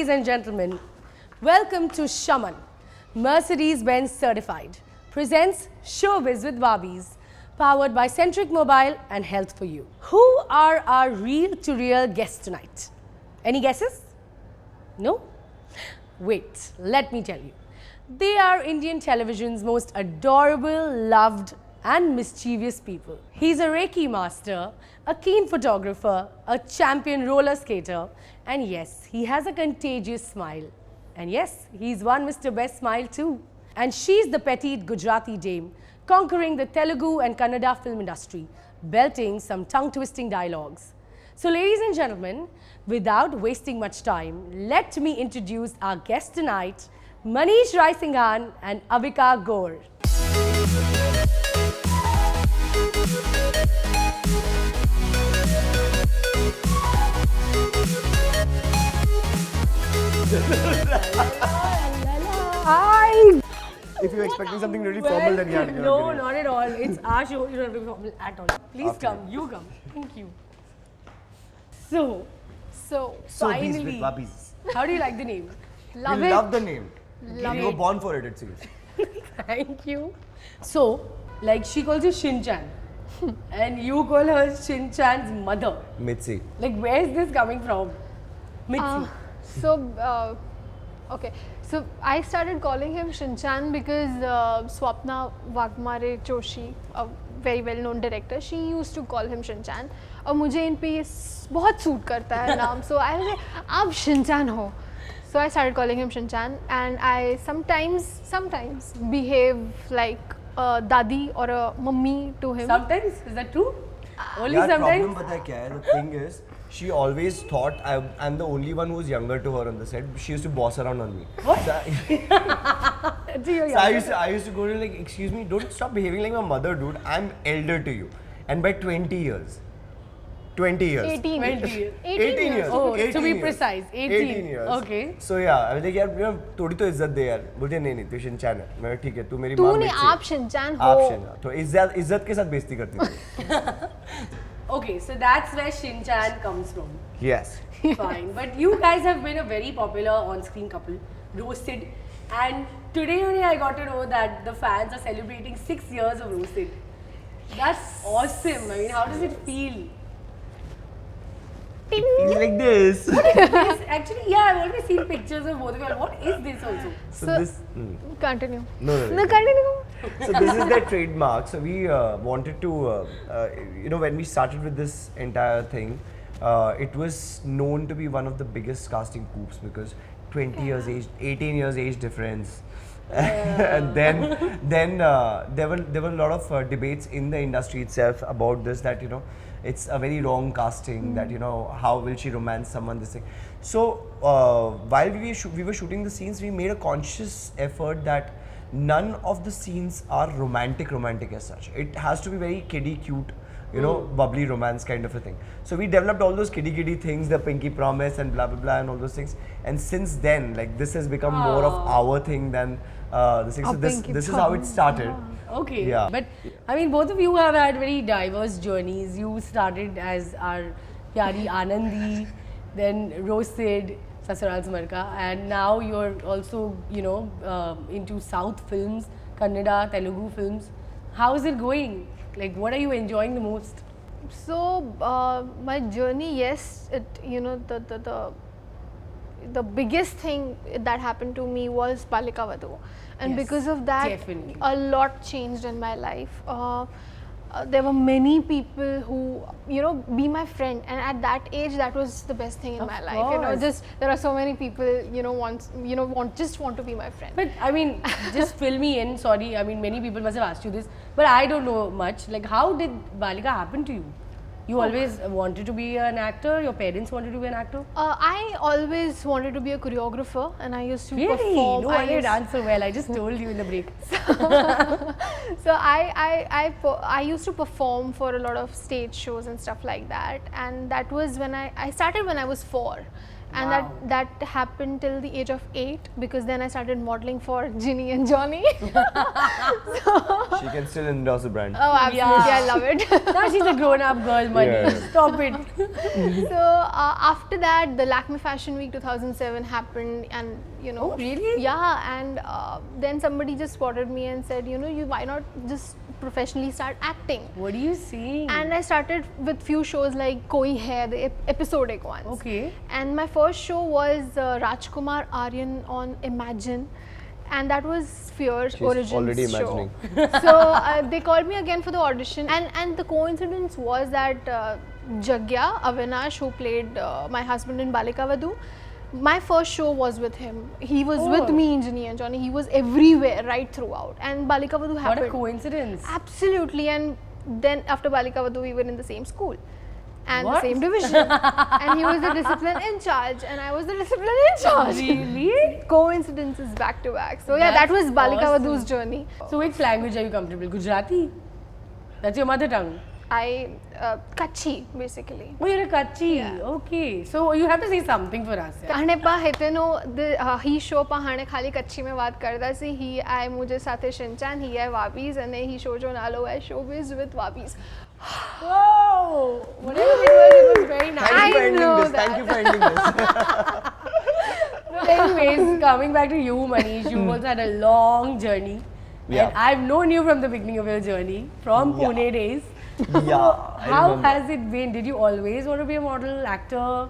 and gentlemen, welcome to Shaman, Mercedes-Benz Certified, presents Showbiz with Barbies, powered by Centric Mobile and Health for You. Who are our real-to-real guests tonight? Any guesses? No? Wait, let me tell you. They are Indian television's most adorable, loved and mischievous people. He's a Reiki master, a keen photographer, a champion roller skater, and yes, he has a contagious smile. And yes, he's one Mr. Best Smile too. And she's the petite Gujarati dame, conquering the Telugu and Kannada film industry, belting some tongue-twisting dialogues. So ladies and gentlemen, without wasting much time, let me introduce our guests tonight, Manish Rai Singhan and Avika Gaur. Hi! If you're expecting something really formal, then yeah. No, not at all. It's our show. You don't have to be formal at all. Please come. You come. Thank you. So finally, with Barbies. how do you like the name? Love the name. Love You were it. born for it, it seems. Thank you. So, like she calls you Shin-chan, and you call her Shin-chan's mother. Mitzi. Like, where is this coming from? Mitzi. Okay. So I started calling him Shinchan because Swapna Wagmare Joshi, a very well-known director, she used to call him Shinchan. और मुझे इन पे ये बहुत suit करता है नाम. So I was like, आप Shinchan हो. So I started calling him Shinchan, and I sometimes behave like a dadi or a mummy to him. Sometimes? Is that true? Only Yeah, sometimes? problem पता है क्या है? The thing is, she always thought I'm the only one who's younger to her on the set. She used to boss around on me. What? So, So you're so younger. I used to go to like, excuse me, don't stop behaving like my mother, dude. I'm elder to you, and by 20 years. 20 years. 18. 20 years. 18 years. Oh, to 18 be years. precise, 18. 18 years. Okay. So yeah, I was like यार थोड़ी तो इज्जत दे यार. बोलते नहीं तू Shinchan है. मैं ठीक है तू मेरी तू माँ नहीं, मिर्ची. आप शिनचैन हो. आप शिनचैन. तो इज्जत के साथ बेइज्जती करती थी. Okay, so that's where Shin-chan comes from. Yes. Fine. But you guys have been a very popular on-screen couple, Roasted. And today only I got to know that the fans are celebrating 6 years of Roasted. That's awesome. I mean, how does it feel? He's like this. Yes, actually, yeah, I've always seen pictures of both of you. And what is this also? So So- this. Continue. No. Continue. So this is their trademark. So we wanted to, when we started with this entire thing, it was known to be one of the biggest casting coups because 20 years age, 18 years age difference. And then there were a lot of debates in the industry itself about this, that it's a very wrong casting, that how will she romance someone, this thing. So while we were shooting the scenes, we made a conscious effort that none of the scenes are romantic as such. It has to be very kiddie cute, bubbly romance kind of a thing. So we developed all those kiddie things, the pinky promise and blah blah blah and all those things. And since then, like, this has become more of our thing than this thing. So this is how it started. Okay. Yeah. But I mean, both of you have had very diverse journeys. You started as our Pyari Anandi, then Roasted, Sasural Samarka, and now you're also, into South films, Kannada, Telugu films. How is it going? Like, what are you enjoying the most? So my journey, yes, the biggest thing that happened to me was Balika Vadhu, and Yes, because of that, definitely. a lot changed in my life. There were many people who, be my friend, and at that age, that was the best thing in Of my life. course. Just there are so many people, want to be my friend. But I mean, just fill me in. Sorry, I mean, many people must have asked you this, but I don't know much. Like, how did Balika happen to you? You always wanted to be an actor? Your parents wanted to be an actor? I always wanted to be a choreographer, and I used to Really? perform. No, I I didn't used- answer well. I just told you in the break. So I used to perform for a lot of stage shows and stuff like that, and that was when I started when I was 4, And Wow. that happened till the age of 8, because then I started modeling for Ginny and Johnny. She can still endorse the brand. Oh, absolutely, Yeah. I love it. Now she's a grown-up girl, money. Yeah. Stop it. So after that, the Lakme Fashion Week 2007 happened, and you know. Oh, really? Yeah, and then somebody just spotted me and said, you know, you why not just professionally start acting? What are you saying? And I started with few shows like Koi Hai, the episodic ones. Okay. And my first show was Rajkumar Aryan on Imagine, and that was Fierce She's Origins already show. imagining. So they called me again for the audition, and the coincidence was that Jagya Avinash, who played my husband in Balika Vadu, my first show was with him. He was with Oh. me in Ginny and Johnny. He was everywhere right throughout, and Balika Vadu What happened. a coincidence. Absolutely, and then after Balika Vadu, we were in the same school and What? the same division. And he was the discipline in charge, and I was the discipline in charge. Really? Coincidences back to back. So yeah, that That's was Balika awesome. Vadu's journey. So which language are you comfortable? Gujarati? That's your mother tongue? I Kachi basically. Oh, you're a Kachi. Yeah. Okay. So you have to say something for us. Yeah. हाणे पा हितेनो ही show पा हाणे खाली कच्ची में बात करदा सी ही आए मुझे साथे शिनचान ही आए वाबीज अने ही शो जो नालो है showbiz with वाबीज. Whoa! Whatever it was very nice. Thank you for I ending know this. Thank you for ending this. Anyways, coming back to you, Manish, you've also had a long journey. Yeah. And I've known you from the beginning of your journey, from Yeah. Pune days. Yeah, I How remember. has it been? Did you always want to be a model, actor?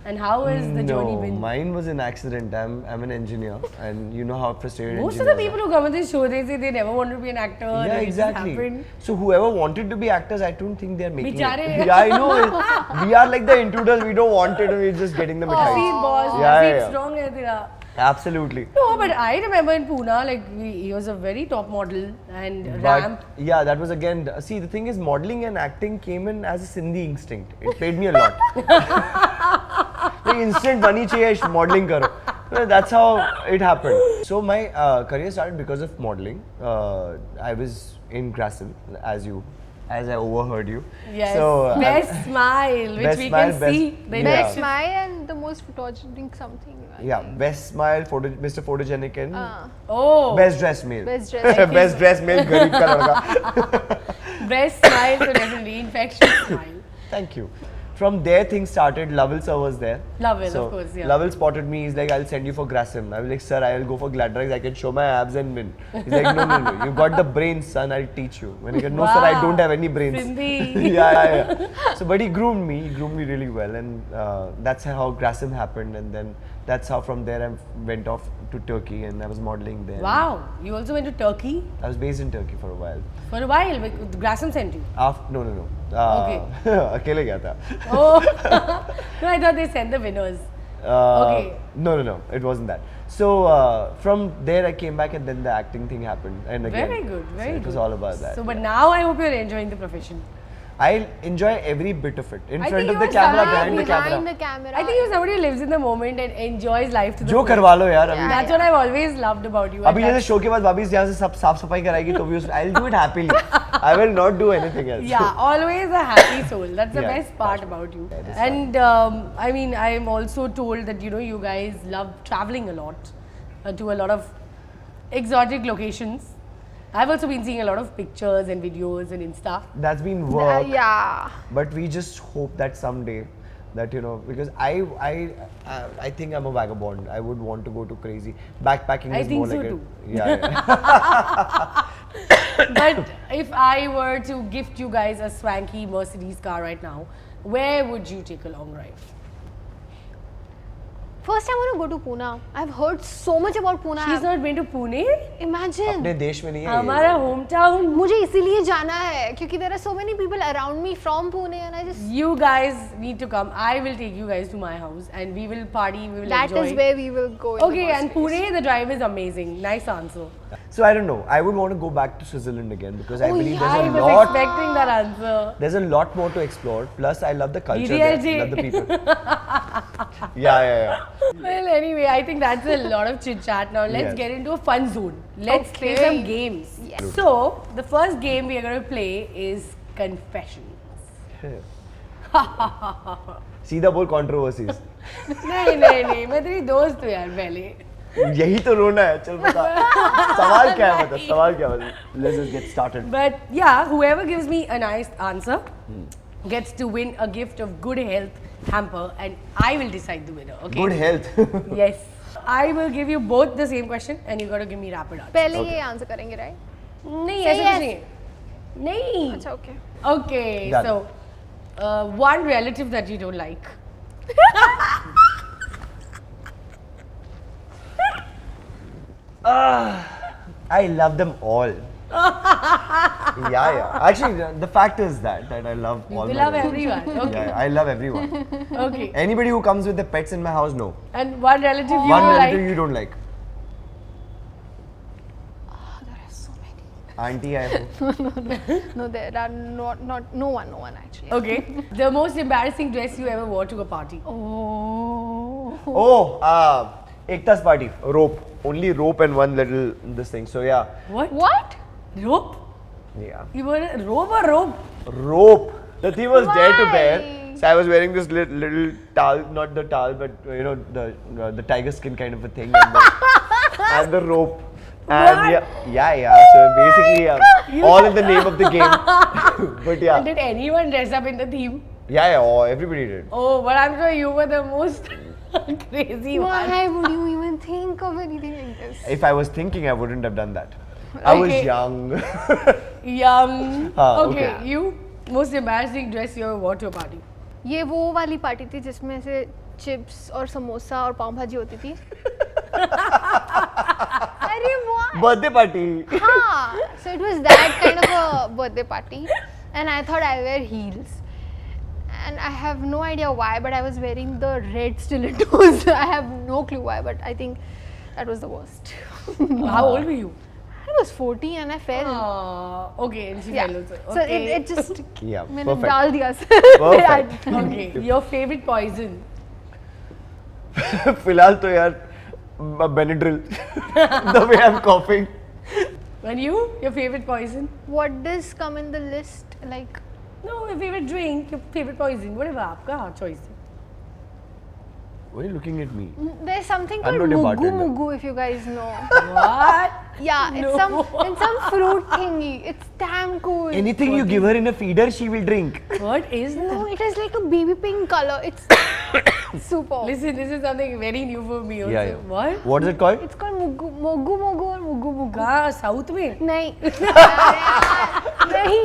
And how has the journey No, been? mine was an accident. I'm an engineer, and you know how frustrated Most of the engineers people who come on this show, they say they never wanted to be an actor. are. and Yeah, it just exactly. happened. So whoever wanted to be actors, I don't think they are making Bichare. it. Yeah, I know. We are like the intruders. We don't want it. We're just getting the Nasiib, mithai. boss. Yeah, Nasiib yeah. strong hai tera. Absolutely. No, but I remember in Pune, like he was a very top model and But ramp. yeah, that was again. See, the thing is, modeling and acting came in as a Sindhi instinct. It paid me a lot. The instant money chahiye, modeling karo. Well, that's how it happened. So my career started because of modeling. I was in Grasim, as I overheard you. Yes. So, best smile, which best we smile, can best- see. The Yeah. Best infection. smile and the most photogenic something. I yeah, think. best smile, Mr. Photogenic, and Oh, best dressed male. Best dressed. best dressed male, garib ka ladka. best smile, so definitely infectious smile. Thank you. From there, things started. Lovell sir was there. Lovell, So, of course, yeah. Lovell spotted me. He's like, I'll send you for Grasim. I was like, sir, I'll go for Gladrax. I can show my abs and win. He's like, no. You got the brains, son. I'll teach you. When I go, no, sir, I Wow. don't have any brains. Sindhi. yeah. So, but he groomed me. He groomed me really well. And that's how Grasim happened. And then that's how from there I went off to Turkey and I was modeling there. Wow, you also went to Turkey I was based in Turkey for a while. for a while. Grassam sent you. No. Okay. अकेले गया था. Oh, no, I thought they sent the winners. Okay. No. It wasn't that. So from there I came back and then the acting thing happened. And again, Very good, very so good. it was all about that. So, but now I hope you're enjoying the profession. I enjoy every bit of it. In I front think of the you are camera, somebody behind the Behind camera. the camera. I think you're somebody who lives in the moment and enjoys life to the जो fullest. करवा लो यार अभी. That's what I've always loved about you. अभी and जैसे show के बाद वापस यहाँ से सब साफ सफाई कराएगी तो भी I'll do it happily. I will not do anything else. yeah, always a happy soul. That's the Yeah, best part about you. That is And I mean, I am also told that you guys love traveling a lot to a lot of exotic locations. I've also been seeing a lot of pictures and videos and Insta. That's been work. yeah. But we just hope that someday that because I think I'm a vagabond. I would want to go to crazy backpacking. I is think more so like too. Yeah. But if I were to gift you guys a swanky Mercedes car right now, where would you take a long drive? First, I want to go to Pune. I've heard so much about Pune. She's not been to Pune? Imagine. अपने देश में नहीं है ये। हमारा hometown. मुझे इसीलिए जाना है क्योंकि there are so many people around me from Pune and I just You guys need to come. I will take you guys to my house and we will party. We will that enjoy. is where we will go. in the Okay, first and place. Pune, the drive is amazing. Nice answer. So I don't know. I would want to go back to Switzerland again because I Oh, believe yeah, I there's a was lot. expecting that answer. There's a lot more to explore. Plus, I love the culture there. DDLJ. Love the people. yeah. Well, anyway, I think that's a lot of chit chat. Now let's Yes. get into a fun zone. Let's play Okay. some games. Yes. So the first game we are going to play is confessions. सीधा बोल controversies. नहीं नहीं नहीं, मैं तेरी दोस्त हूँ यार पहले. यही तो रोना है. चल बता. सवाल क्या है बता. सवाल क्या है? Let's just get started. But yeah, whoever gives me a nice answer gets to win a gift of good health hamper, and I will decide the winner. Okay. Good health. Yes. I will give you both the same question, and you got to give me rapid answer. पहले ये answer करेंगे right? नहीं Say ऐसा कुछ yes. नहीं है. नहीं. अच्छा okay. Okay. Done. So, one relative that you don't like. I love them all. Yeah. Actually, the fact is that I love all. You my love relatives. everyone. Okay. Yeah, I love everyone. Okay. Anybody who comes with the pets in my house, no. And one relative you One don't relative like. you don't like. There are so many. Auntie, I hope. No, there are no one actually. Okay. The most embarrassing dress you ever wore to a party. Oh. Oh, Ekta's party. Rope. Only rope and one little this thing. So yeah. What? Rope? Yeah. You were a rope or rope? Rope. The thing was there to Why? bear. So I was wearing this little towel, not the towel, but you know the tiger skin kind of a thing, and the rope. And What? yeah. So basically, all in the name of the game. But And yeah, did anyone dress up in the theme? yeah. Oh, everybody did. Oh, but I'm sure you were the most crazy one. Why would you even think of anything like this? If I was thinking, I wouldn't have done that. I was Okay. young. Yum. Okay, okay. you most embarrassing dress you ever wore to a party. ये वो वाली party थी जिसमें से chips और समोसा और पाव भाजी होती थी. अरे what? Birthday party. हाँ. So it was that kind of a birthday party, and I thought I'll wear heels. And I have no idea why, but I was wearing the red stilettos. I have no clue why, but I think that was the worst. How old were you? I was 14 and I fell. Okay, and she Yeah. fell also. So Okay. it just Yeah, मैंने perfect. डाल दिया. Perfect. Okay, your favorite poison? फिलहाल तो यार Benadryl. The way I'm coughing. And you? Your favorite poison? What does come in the list? Like No, your favorite drink, your favorite poison, whatever. आपका choice. Why are you looking at me? there's something I'm called not a mugu bartender. mugu if you guys know. What? Yeah, it's some fruit thingy. It's damn cool. Anything you give her in a feeder, she will drink. What is No, that? it is like a baby pink color. It's super. Listen, this is something very new for me also. Yeah. What? What is it called? It's called mugu mogu mogu or mugu mugu. कहाँ south में? नहीं. अरे यार, नहीं.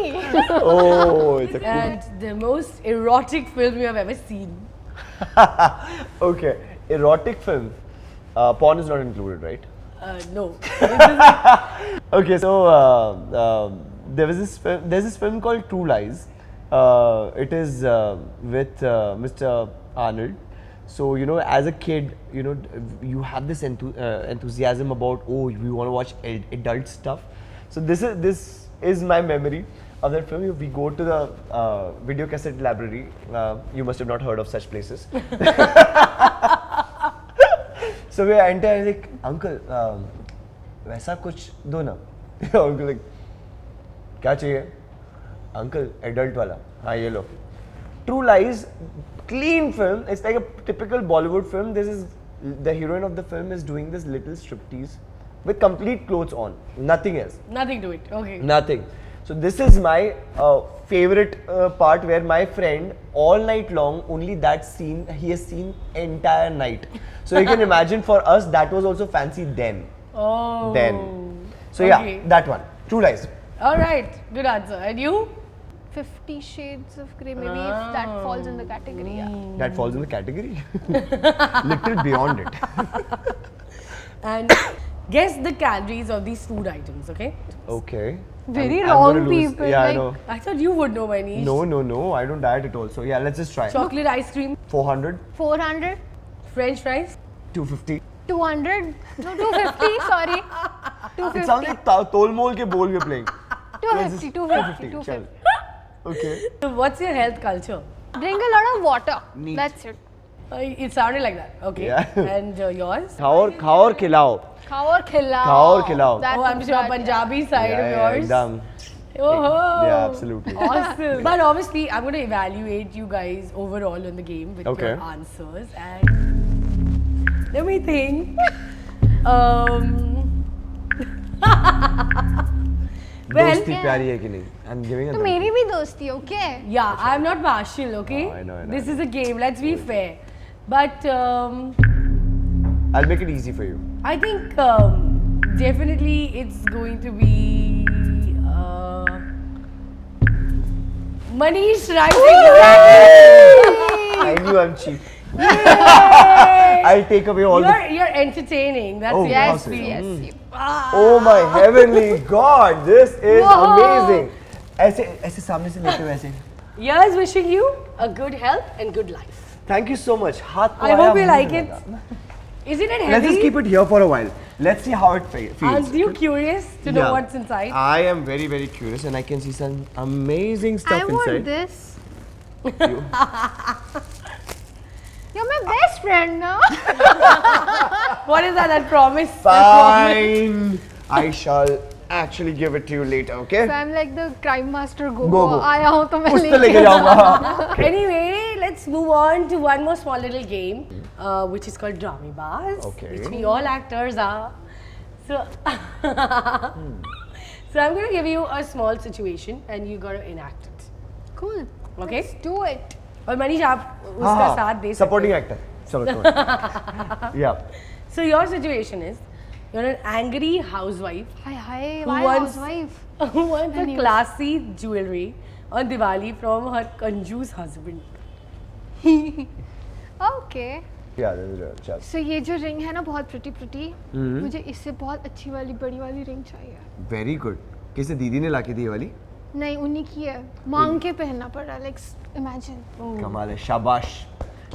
Oh, it's a cool. And the most erotic film you have ever seen? Okay, erotic film. Porn is not included, right? No. This is like, Okay, so there's this film called True Lies. It is with Mr. Arnold. So you know, as a kid, you know, you have this enthusiasm about, oh, we want to watch adult stuff. So this is my memory of that film. We go to the video cassette library. You must have not heard of such places. So we enter and like, uncle, वैसा कुछ दो ना. Uncle like, क्या चाहिए? Uncle, adult वाला. हाँ ये लो. True Lies, clean film. It's like a typical Bollywood film. The heroine of the film is doing this little striptease with complete clothes on, nothing else, nothing to it. Okay. nothing. So this is my favorite part where my friend all night long only that scene he has seen entire night. So you can imagine for us that was also fancy then. Oh. Then. So Okay. yeah, that one. True Lies. All right. Good answer. And you? 50 Shades of Grey. Maybe if that falls in the category. Yeah. That falls in the category. Little beyond it. And guess the calories of these food items. Okay. Okay. Very I'm wrong gonna lose. people. Yeah, like, I know. I thought you would know by niche. No. I don't diet it also. Yeah, let's just try. Chocolate ice cream, 400, 400, French fries. 250. 200, no 250. Sorry. It sounds 250. like Tolmol ke bol we're playing. 250. 250. 250. 250. Okay. So what's your health culture? Drink a lot of water. Neat. That's it. It sounded like that. Okay. Yeah. And yours? खाओ और खिलाओ. खाओ और खिलाओ. खाओ और खिलाओ. That Oh, I'm was sure that, Punjabi side of yours. एकदम. Oh, Yeah, absolutely. Awesome. But obviously, I'm going to evaluate you guys overall on the game with Okay. your answers. And let me think. Well, दोस्ती प्यारी है कि नहीं? I'm giving a तो मेरी भी दोस्ती okay yeah, I'm not partial, okay? Oh, I know, This is a game, let's be fair. But I'll make it easy for you. I think definitely it's going to be Manish Rising. I knew I'm cheap. I'll take away all the. You're entertaining. That's Oh, it. Yes wow. Yes Oh my heavenly God! This is Whoa. amazing. ऐसे ऐसे सामने से लेते हुए ऐसे. Years wishing you a good health and good life. Thank you so much. हाथ तो I आया, hope you मुंह like में it. लगा. Isn't it Let's heavy? just keep it here for a while. Let's see how it feels. Aren't you curious to know Yeah. what's inside? I am very very curious, and I can see some amazing I stuff want inside. this you're my best friend now What is that? That promise? Fine. I shall actually give it to you later. Okay? so I'm like the crime master go Go, go. आया हूँ तो मैं कुछ तो लेके जाऊंगा. Anyway, let's move on to one more small little game, which is called Drama Bars, Okay. which we all actors are. So, so I'm gonna give you a small situation, and you gotta enact it. cool Okay? let's do it और मनीष आप उसका साथ दे सकते Supporting हो. actor. चलो चलो. Yeah. So your situation is, you're an angry housewife hi hi Who my wants- housewife who wants a Anyways. classy jewelry on Diwali from her कंजूस husband. okay Yeah, this is real. चल. so ये जो ring है ना बहुत pretty मुझे इससे बहुत अच्छी वाली बड़ी वाली रिंग चाहिए Very good. किसे दीदी ने लाके दी ये वाली? नहीं उन्हीं की है मांग के पहनना पड़ रहा है लाइक इमेजिन कमाल है. शाबाश.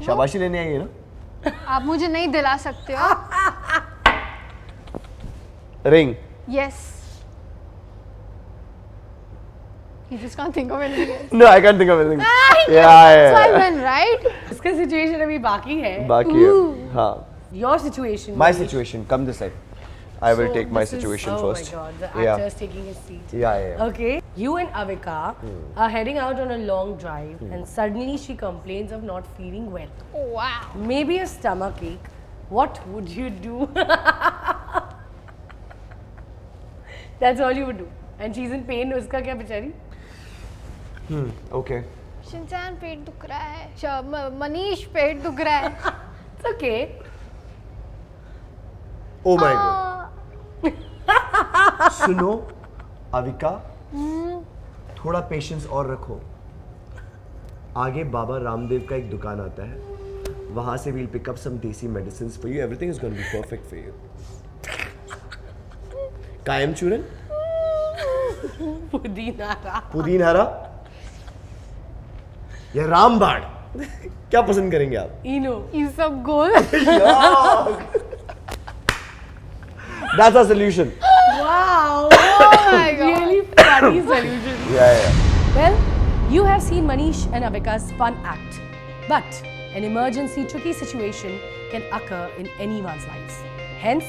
शाबाशी लेने आई है ना? आप मुझे नहीं दिला सकते हो Ring. Yes You just can't think of anything else. No, I can't think of anything. I know. Yeah. So I win, right? इसका situation अभी बाकी है. बाकी है. हाँ. Your situation. My Manish. situation. Come this side. I will So take my this is- situation first. Oh my god, the Yeah. actor is taking his seat. Yeah. Okay, you and Avika are heading out on a long drive, and suddenly she complains of not feeling well. Wow. Maybe a stomach ache. What would you do? That's all you would do. And she's in pain. उसका क्या बेचारी? Okay. Shinchan पेट दुख रहा है मनीष पेट दुख रहा है It's okay. Oh my god. सुनो, अविका, थोड़ा पेशेंस और रखो. आगे बाबा रामदेव का एक दुकान आता है. वहां से we'll pick up some देसी medicines for you. Everything is going to be perfect for you. कायम चूरन, पुदीना. पुदीन हरा या रामबाण. क्या पसंद करेंगे आप? Eno. ये सब गोल That's our solution. Wow. Oh my god. Really funny solution. Yeah. Well, you have seen Manish and Avika's fun act, but an emergency tricky situation can occur in anyone's lives. Hence,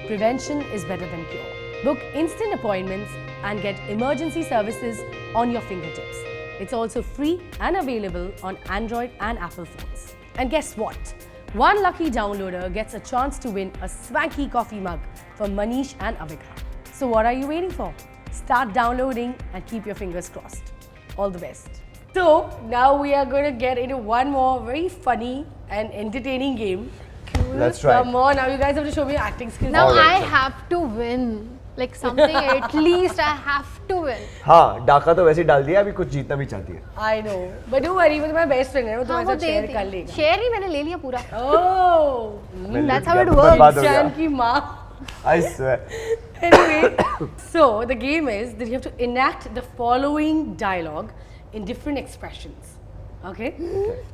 prevention is better than cure. Book instant appointments and get emergency services on your fingertips. It's also free and available on Android and Apple phones. And guess what? One lucky downloader gets a chance to win a swanky coffee mug from Manish and Avika. So what are you waiting for? Start downloading and keep your fingers crossed. All the best. So now we are going to get into one more very funny and entertaining game. That's right. Come on, now you guys have to show me your acting skills. Now Alright, I sir. have to win. Like something at least I have to win. हाँ, डाका तो वैसे ही डाल दिया. अभी कुछ जीतना भी चाहती है. I know, but don't worry, वो तुम्हारा best friend है, वो हाँ तुम्हारे वो साथ दे share कर लेगा. शेयर ही मैंने ले लिया पूरा. Oh, मैं That's लुट how गया, it works. बर्बाद हो गया. जान की माँ. I swear. Anyway, so the game is that you have to enact the following dialogue in different expressions. Okay?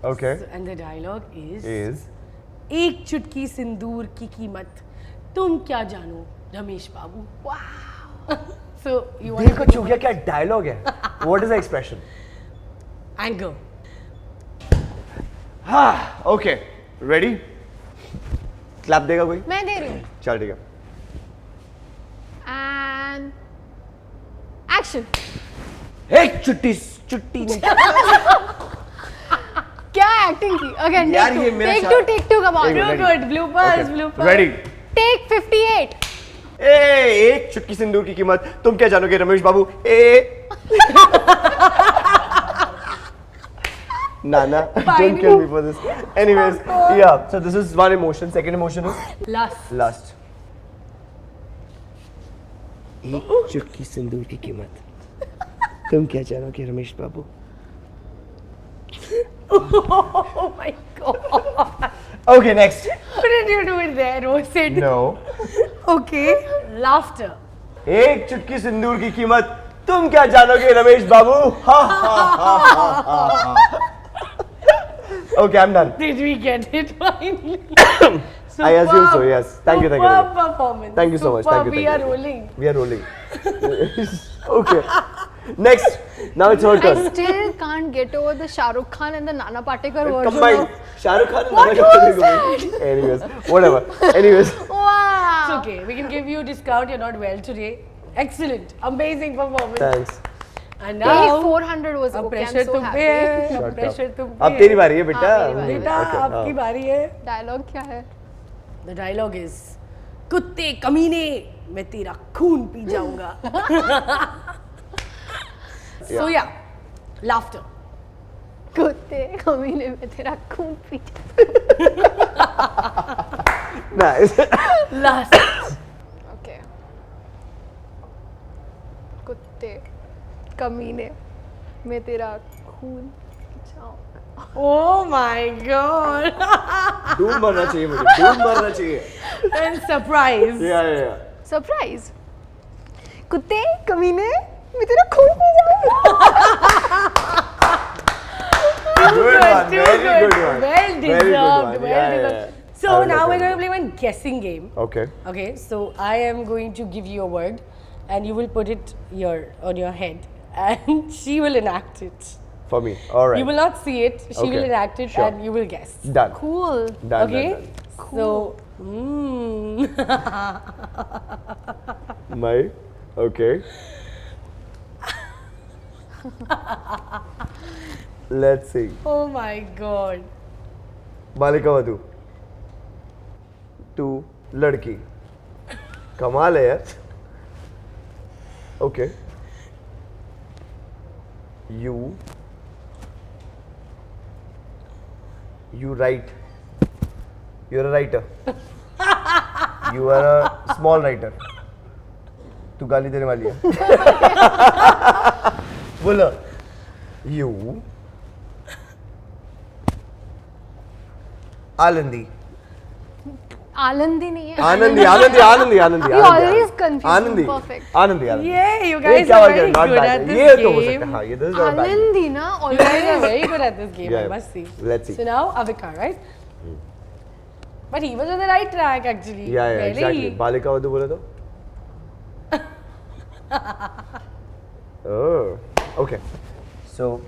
Okay. So, and the dialogue is Is एक चुटकी सिंदूर की कीमत तुम क्या जानो रमेश बाबू. Wow. So you want दिल को छू गया. क्या डायलॉग है? What is the expression? anger. हाँ. Okay. Ready? क्लैप देगा कोई? मैं दे रही हूँ. चल ठीक है. And action. एक चुट्टी नहीं क्या एक्टिंग की? अगेन यार, ये मेरा टेक टू कम ऑन। एक Too good. Bloopers. Bloopers. Ready take 58। एक चुटकी सिंदूर की कीमत तुम क्या जानोगे रमेश बाबू Nana, don't kill me for this. Anyways, yeah, so this is one emotion. Second emotion is Lust. lust. एक चुटकी सिंदूर की कीमत तुम क्या जानोगे रमेश बाबू Oh my god. Okay, next. What did you do it there? Was it? No. Okay. Laughter. एक चुटकी सिंदूर की कीमत तुम क्या जानोगे रमेश बाबू हा हा हा हा हा Okay, I'm done. Did we get it finally? I assume so, yes. Thank you, thank you, Superb thank you. performance. Thank you so much. Thank you, We thank are you. rolling. We are rolling. Okay. Next. Now it's your I turn. still can't get over the Shah Rukh Khan and the Nana Patekar version. Combined. Shah Rukh Khan and What Nana was Patekar. Anyways, whatever. Anyways. Wow. It's okay. We can give you a discount. You're not well today. Excellent. Amazing performance. Thanks. And Take now, 400 was अब okay. pressure I'm so तुम पे happy. है. Shut अब up. pressure तुम पे अब तेरी बारी है बेटा. हाँ, मेरी बारी है. बेटा Okay, आपकी बारी है. Dialogue क्या है? The dialogue is कुत्ते कमीने मैं तेरा खून पी जाऊंगा. So yeah, laughter. कुत्ते कमीने में तेरा खून पी। Nice. Last. Okay. कुत्ते कमीने में तेरा खून पी। Oh my god. डूब मरना चाहिए मुझे. डूब मरना चाहिए. And surprise. Yeah. सरप्राइज। कुत्ते कमीने में तेरा खून पी जाऊंगा। Good one. Too Very good. good one. Well Very good deserved. one. Well Yeah, deserved. yeah. So I will now we're definitely. going to play one guessing game. Okay. Okay, so I am going to give you a word and you will put it on your head and she will enact it. For me. All right. You will not see it, she will Okay, enact it sure. and you will guess. Done. Cool. Done. Okay? Done. So, My. Okay. Let's see. oh my god. Balika Vadhu. तू लड़की. कमाल है यार. Okay. You write. You're a writer. You are a small writer. तू गाली देने वाली है. बोलो. You. आनंदी. आनंदी नहीं है। Anandi. He always confused me. Anandi. Perfect. Anandi. Yeah, you ये guys क्या are बात very है? Not good bad. at this ये तो हो सकता game. है. हाँ, ये this is not bad. Anandi ना You guys are always। very good at this game, I Yeah. must see. Let's see. So now, Avika, right? But he was on the right track actually. Yeah, Really. exactly. Balika Vadhu बोले तो. Oh, okay. So,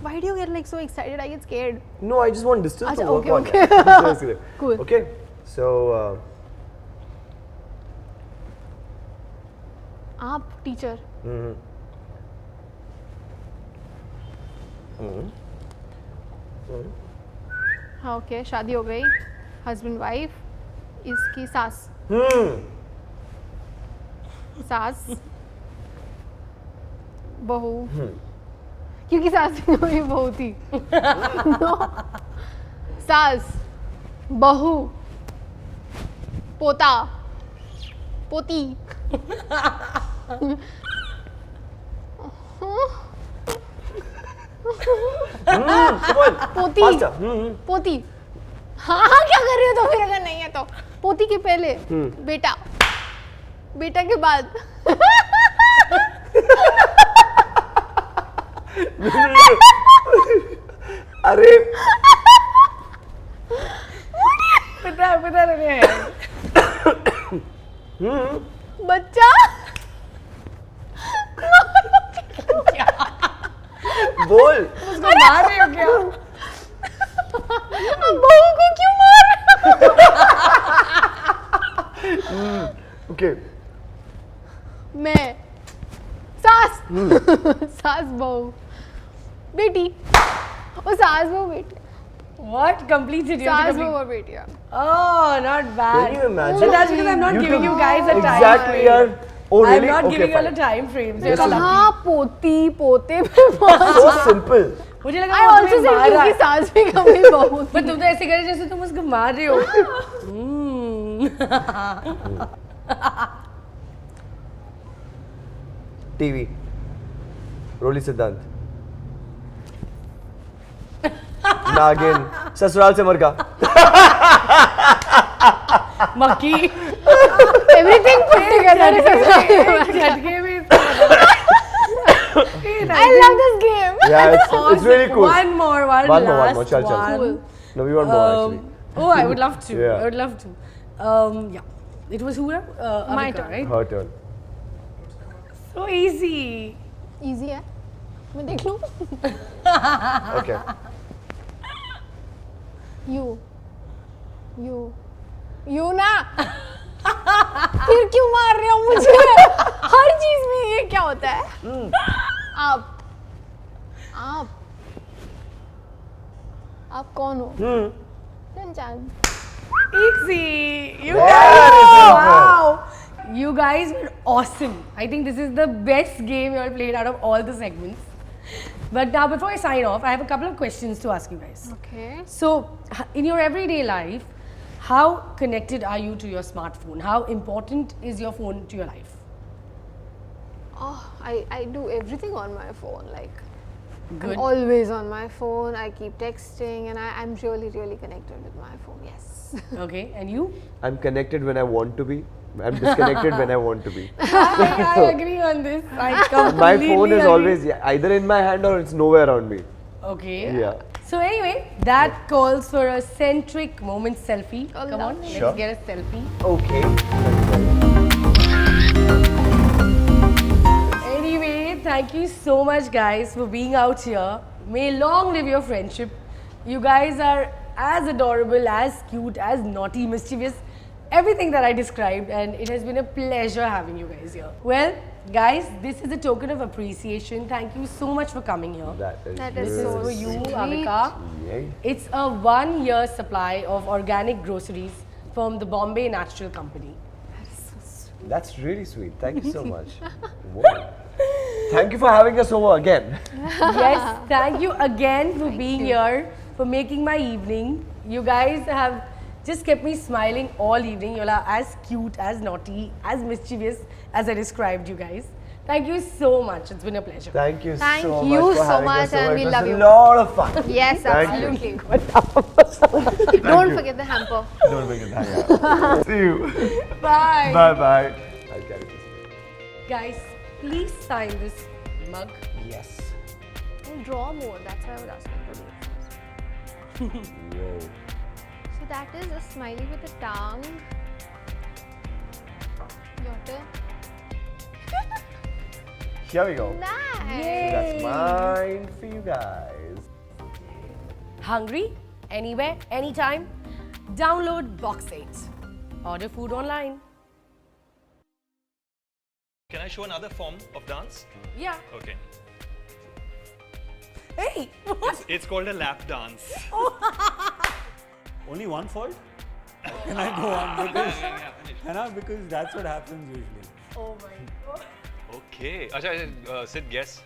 Why do you get like so excited? I get scared. no, I just want distance to Acha, work okay, on. okay. Seriously. Cool. Okay. So, आप teacher. हाँ okay, शादी हो गई, husband wife, इसकी सास सास बहू, क्योंकि सास भी मेरी बहू थी। No. सास बहू पोता पोती come on. पोती Faster. पोती। हाँ क्या कर रही हो तो फिर अगर नहीं है तो पोती के पहले बेटा, बेटा के बाद अरे Put that in your head. बच्चा बोल. उसको मार रहे हो क्या? बहू को क्यों मार Okay. मैं सास सास बहू बेटी और सास बहू बेटी What? Complete idiot. सास बहू और बेटियाँ Oh, not bad. Can you imagine? But that's because I'm not giving you guys a time Exactly, frame. yaar. Oh, really? I'm not Okay, giving you all fine. a time frame. So This you're is- lucky. हाँ पोती पोते पे बहुत So simple. मुझे लगा I वो also तुम्हें said मारा क्योंकि है। सास भी कभी बहू पर तुम तो ऐसे करे जैसे तुम उसको मार रहे हो। TV. रोली सिद्धांत. नागिन. ससुराल से मरका. मक्की। everything put together is झटके में इसको I love this game Yeah, it's really cool. One more, one One more, last one more. Chal, chal. one. Cool. No, we want more actually. Oh, I would love to. Yeah. I would love to. Yeah. It was who? My Avika, turn. right? Her turn. So easy. easy है मैं देख लूँ Okay. you ना फिर क्यों मार रहे हो मुझे हर चीज में ये क्या होता है आप कौन हो संचान Easy. You Very guys. simple. Wow. You guys were awesome. I think this is the best game you all played out of all the segments. But now, before I sign off, I have a couple of questions to ask you guys. okay So, in your everyday life, how connected are you to your smartphone? How important is your phone to your life? oh I do everything on my phone like Good. I'm always on my phone I keep texting and I'm really connected with my phone yes Okay, and you? I'm connected when I want to be. I'm disconnected when I want to be. I agree on this. I completely My phone is agree. always either in my hand or it's nowhere around me. Okay. Yeah. So anyway, that calls for a centric moment selfie. Oh, Come on, lovely. let's Sure. get a selfie. Okay. Anyway, thank you so much, guys, for being out here. May long live your friendship. You guys are as adorable, as cute, as naughty, mischievous, everything that I described, and it has been a pleasure having you guys here. Well, guys, this is a token of appreciation. Thank you so much for coming here. That is This is so for you, sweet. Avika. Yay. It's a 1-year supply of organic groceries from the Bombay Natural Company. That's really sweet. Thank you so much. Whoa. Thank you for having us over again. Yes, thank you again for being here, for making my evening. You guys have just kept me smiling all evening. You're as cute, as naughty, as mischievous as I described you guys. Thank you so much. It's been a pleasure. Thank you Thank so you much for so having much us over. and we It was love a you. lot of fun. yes Thank you. absolutely don't you. forget the hamper Don't forget that. Yeah. See you. Bye. Bye bye. I'll carry this. Guys, please sign this mug. Yes. and draw more that's why I was asking for these Whoa. so that is a smiley with a tongue your turn Here we go. nice That's mine for you guys. Hungry? Anywhere, anytime? Download Box 8. Order food online. Can I show another form of dance? Yeah. Okay. Hey! It's called a lap dance. Only one fault? Can I go on? Because that's what happens usually. Oh my god. Okay. Acha, Sid, guess.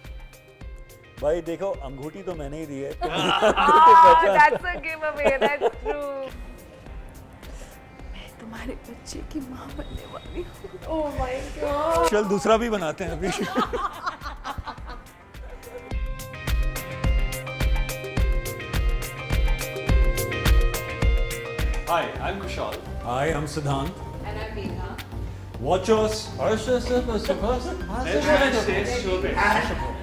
भाई देखो अंगूठी तो मैंने ही दी है That's a giveaway, that's true. तुम्हारे बच्चे की माँ बनने वाली हूँ. Oh my god. चल दूसरा भी बनाते हैं अभी Hi, I'm Kushal. Hi, I'm Siddhant. And I'm Megha. Watch us. Let's show this.